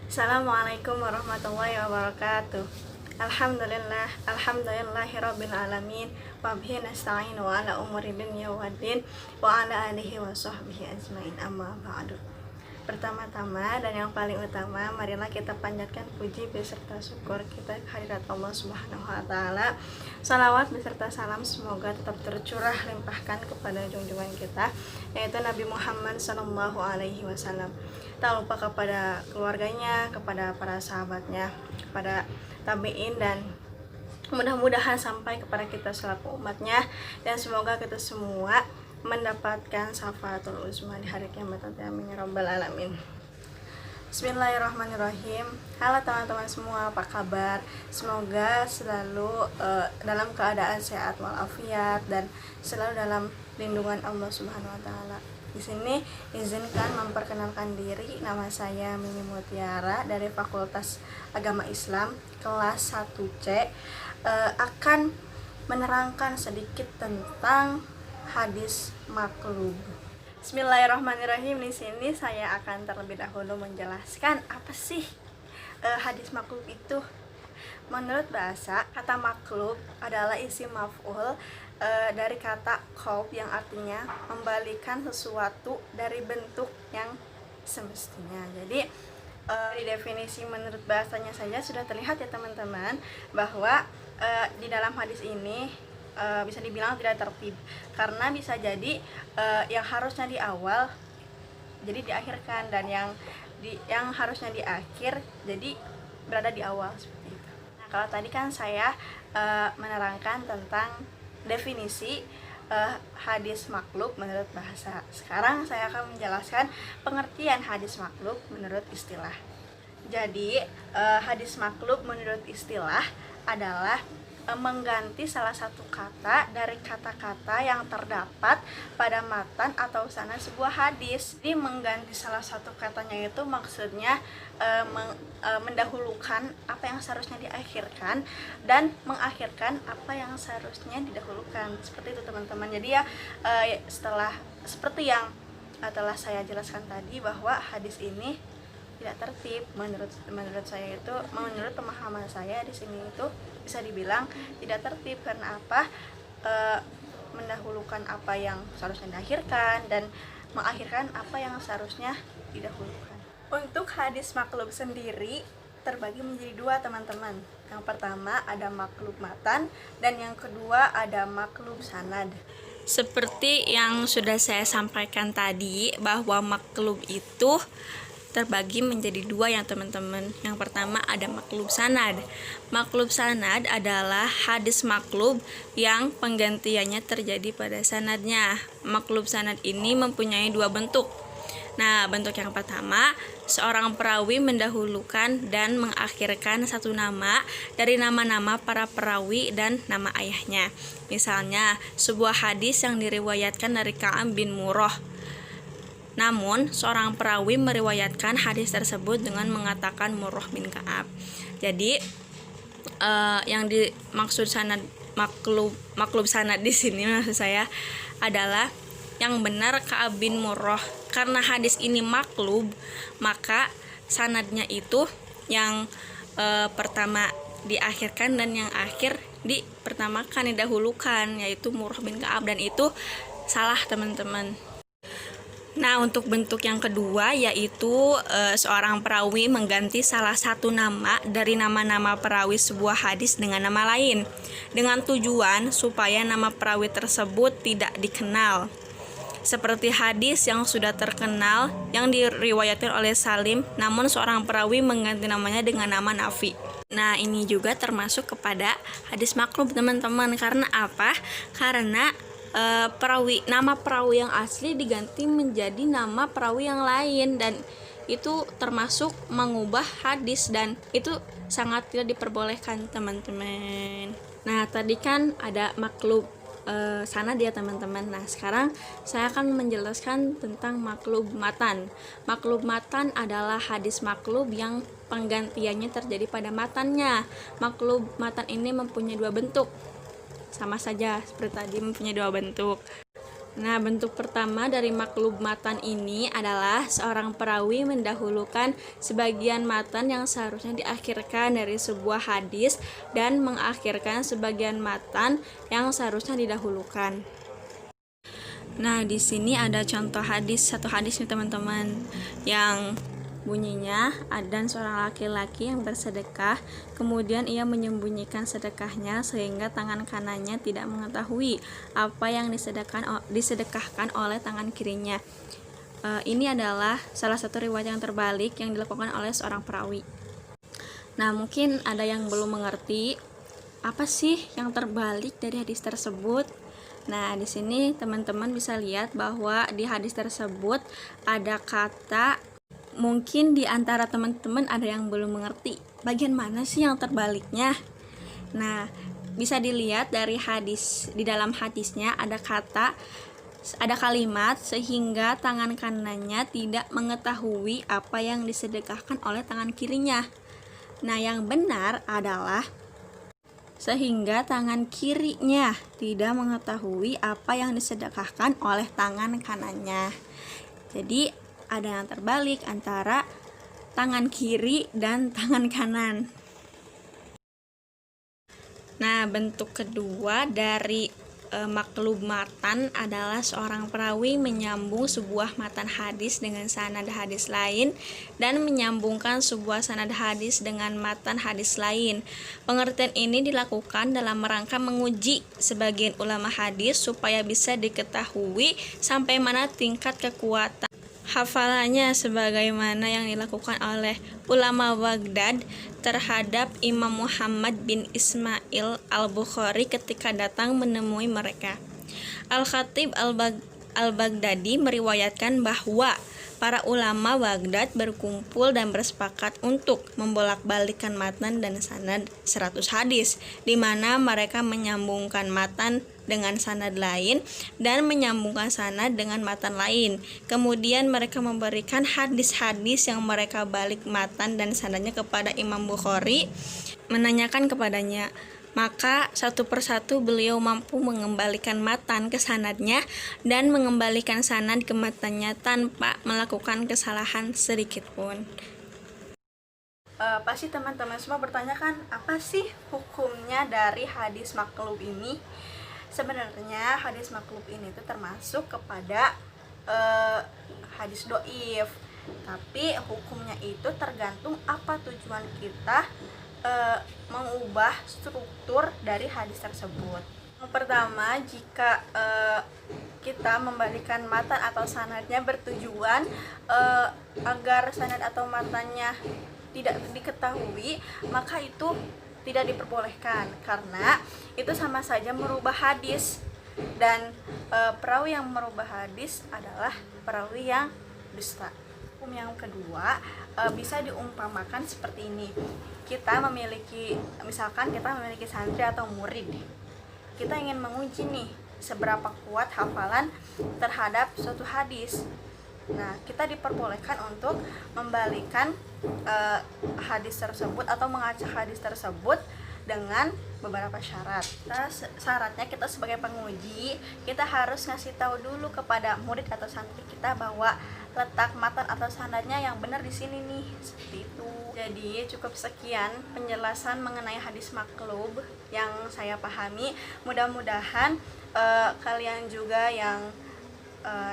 Assalamualaikum warahmatullahi wabarakatuh. Alhamdulillahirabbil alamin wa bihi nasta'in wa ala umuri dunya waddin wa ala alihi wa sahbihi ajmain, amma ba'du. Pertama-tama dan yang paling utama, marilah kita panjatkan puji beserta syukur kita kehadirat Allah Subhanahu wa taala. Salawat beserta salam semoga tetap tercurah limpahkan kepada junjungan kita, yaitu Nabi Muhammad sallallahu alaihi wasallam. Tak lupa kepada keluarganya, kepada para sahabatnya, kepada tabi'in, dan mudah-mudahan sampai kepada kita selaku umatnya, dan semoga kita semua mendapatkan syafaatul uzma di hari kiamat nanti, amin ya rabbal alamin. Bismillahirrahmanirrahim. Halo teman-teman semua, apa kabar? Semoga selalu dalam keadaan sehat walafiat dan selalu dalam lindungan Allah Subhanahu wa taala. Di sini izinkan memperkenalkan diri, nama saya Mimi Mutiara dari Fakultas Agama Islam kelas 1C. Akan menerangkan sedikit tentang hadis maklub. Bismillahirrahmanirrahim. Di sini saya akan terlebih dahulu menjelaskan apa sih hadis maklub itu. Menurut bahasa, kata maklub adalah isim maf'ul dari kata qaub yang artinya membalikan sesuatu dari bentuk yang semestinya. Jadi di definisi menurut bahasanya saja sudah terlihat ya teman-teman, bahwa di dalam hadis ini bisa dibilang tidak tertib, karena bisa jadi yang harusnya di awal jadi diakhirkan, dan yang harusnya di akhir jadi berada di awal, seperti itu. Nah, kalau tadi kan saya menerangkan tentang definisi hadis maklub menurut bahasa. Sekarang saya akan menjelaskan pengertian hadis maklub menurut istilah. Jadi hadis maklub menurut istilah adalah mengganti salah satu kata dari kata-kata yang terdapat pada matan atau sanad sebuah hadis. Jadi mengganti salah satu katanya itu maksudnya mendahulukan apa yang seharusnya diakhirkan dan mengakhirkan apa yang seharusnya didahulukan. Seperti itu teman-teman. Jadi ya setelah seperti yang telah saya jelaskan tadi, bahwa hadis ini tidak tertib menurut saya, itu menurut pemahaman saya di sini itu bisa dibilang tidak tertib. Karena apa? Mendahulukan apa yang seharusnya diakhirkan dan mengakhirkan apa yang seharusnya didahulukan. Untuk hadis maklub sendiri terbagi menjadi dua teman-teman. Yang pertama ada maklub matan dan yang kedua ada maklub sanad. Seperti yang sudah saya sampaikan tadi, bahwa maklub itu terbagi menjadi dua ya teman-teman. Yang pertama ada maklub sanad. Maklub sanad adalah hadis maklub yang penggantiannya terjadi pada sanadnya. Maklub sanad ini mempunyai dua bentuk. Nah, bentuk yang pertama, seorang perawi mendahulukan dan mengakhirkan satu nama dari nama-nama para perawi dan nama ayahnya. Misalnya, sebuah hadis yang diriwayatkan dari Ka'ab bin Murrah. Namun, seorang perawi meriwayatkan hadis tersebut dengan mengatakan Murrah bin Ka'ab. Jadi, yang dimaksud sanad maklub sanad di sini maksud saya adalah yang benar Ka'ab bin Murrah. Karena hadis ini maklub, maka sanadnya itu yang pertama diakhirkan dan yang akhir dipertamakan, didahulukan, yaitu Murrah bin Ka'ab, dan itu salah teman-teman. Nah, untuk bentuk yang kedua yaitu seorang perawi mengganti salah satu nama dari nama-nama perawi sebuah hadis dengan nama lain, dengan tujuan supaya nama perawi tersebut tidak dikenal. Seperti hadis yang sudah terkenal yang diriwayatkan oleh Salim, namun seorang perawi mengganti namanya dengan nama Nafi. Nah, ini juga termasuk kepada hadis maklub teman-teman. Karena apa? Karena nama perawi yang asli diganti menjadi nama perawi yang lain, dan itu termasuk mengubah hadis, dan itu sangat tidak diperbolehkan teman-teman. Nah, tadi kan ada maklub sanad ya teman-teman. Nah, sekarang saya akan menjelaskan tentang maklub matan. Maklub matan adalah hadis maklub yang penggantiannya terjadi pada matannya. Maklub matan ini mempunyai dua bentuk. Sama saja seperti tadi, mempunyai dua bentuk. Nah, bentuk pertama dari maklub matan ini adalah seorang perawi mendahulukan sebagian matan yang seharusnya diakhirkan dari sebuah hadis dan mengakhirkan sebagian matan yang seharusnya didahulukan. Nah, di sini ada contoh hadis, satu hadis nih teman-teman, yang bunyinya, ada seorang laki-laki yang bersedekah, kemudian ia menyembunyikan sedekahnya sehingga tangan kanannya tidak mengetahui apa yang disedekahkan oleh tangan kirinya. Ini adalah salah satu riwayat yang terbalik yang dilakukan oleh seorang perawi. Nah, mungkin ada yang belum mengerti apa sih yang terbalik dari hadis tersebut. Nah, di sini teman-teman bisa lihat bahwa di hadis tersebut ada kata, mungkin di antara teman-teman ada yang belum mengerti bagian mana sih yang terbaliknya. Nah, bisa dilihat dari hadis, di dalam hadisnya ada kalimat sehingga tangan kanannya tidak mengetahui apa yang disedekahkan oleh tangan kirinya. Nah, yang benar adalah sehingga tangan kirinya tidak mengetahui apa yang disedekahkan oleh tangan kanannya. Jadi ada yang terbalik antara tangan kiri dan tangan kanan. Nah, bentuk kedua dari maklub matan adalah seorang perawi menyambung sebuah matan hadis dengan sanad hadis lain dan menyambungkan sebuah sanad hadis dengan matan hadis lain. Pengertian ini dilakukan dalam rangka menguji sebagian ulama hadis supaya bisa diketahui sampai mana tingkat kekuatan hafalannya, sebagaimana yang dilakukan oleh ulama Baghdad terhadap Imam Muhammad bin Ismail al-Bukhari ketika datang menemui mereka. Al-Khatib al-Baghdadi meriwayatkan bahwa para ulama Baghdad berkumpul dan bersepakat untuk membolak-balikkan matan dan sanad 100 hadis, di mana mereka menyambungkan matan dengan sanad lain dan menyambungkan sanad dengan matan lain. Kemudian mereka memberikan hadis-hadis yang mereka balik matan dan sanadnya kepada Imam Bukhari, menanyakan kepadanya. Maka satu persatu beliau mampu mengembalikan matan ke sanadnya dan mengembalikan sanad ke matannya tanpa melakukan kesalahan sedikit pun. Pasti teman-teman semua bertanya kan, apa sih hukumnya dari hadis maklub ini? Sebenarnya hadis maklub ini itu termasuk kepada hadis doif, tapi hukumnya itu tergantung apa tujuan kita mengubah struktur dari hadis tersebut. Yang pertama, jika kita membalikan matan atau sanadnya bertujuan agar sanad atau matannya tidak diketahui, maka itu tidak diperbolehkan, karena itu sama saja merubah hadis, dan perawi yang merubah hadis adalah perawi yang dusta. Hukum yang kedua bisa diumpamakan seperti ini. Misalkan kita memiliki santri atau murid, kita ingin menguji nih seberapa kuat hafalan terhadap suatu hadis. Nah, kita diperbolehkan untuk membalikan hadis tersebut atau mengacak hadis tersebut dengan beberapa syarat. Nah, syaratnya kita sebagai penguji, kita harus ngasih tahu dulu kepada murid atau santri kita bahwa letak matan atau sanadnya yang benar di sini nih, seperti itu. Jadi cukup sekian penjelasan mengenai hadis maklub yang saya pahami. Mudah-mudahan kalian juga yang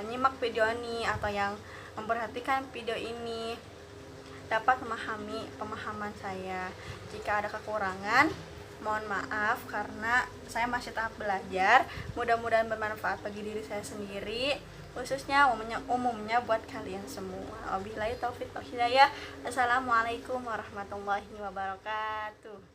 nyimak video ini atau yang memperhatikan video ini dapat memahami pemahaman saya. Jika ada kekurangan, mohon maaf karena saya masih tahap belajar. Mudah-mudahan bermanfaat bagi diri saya sendiri, khususnya umumnya buat kalian semua. Wabillahi taufiq wal hidayah. Assalamualaikum warahmatullahi wabarakatuh.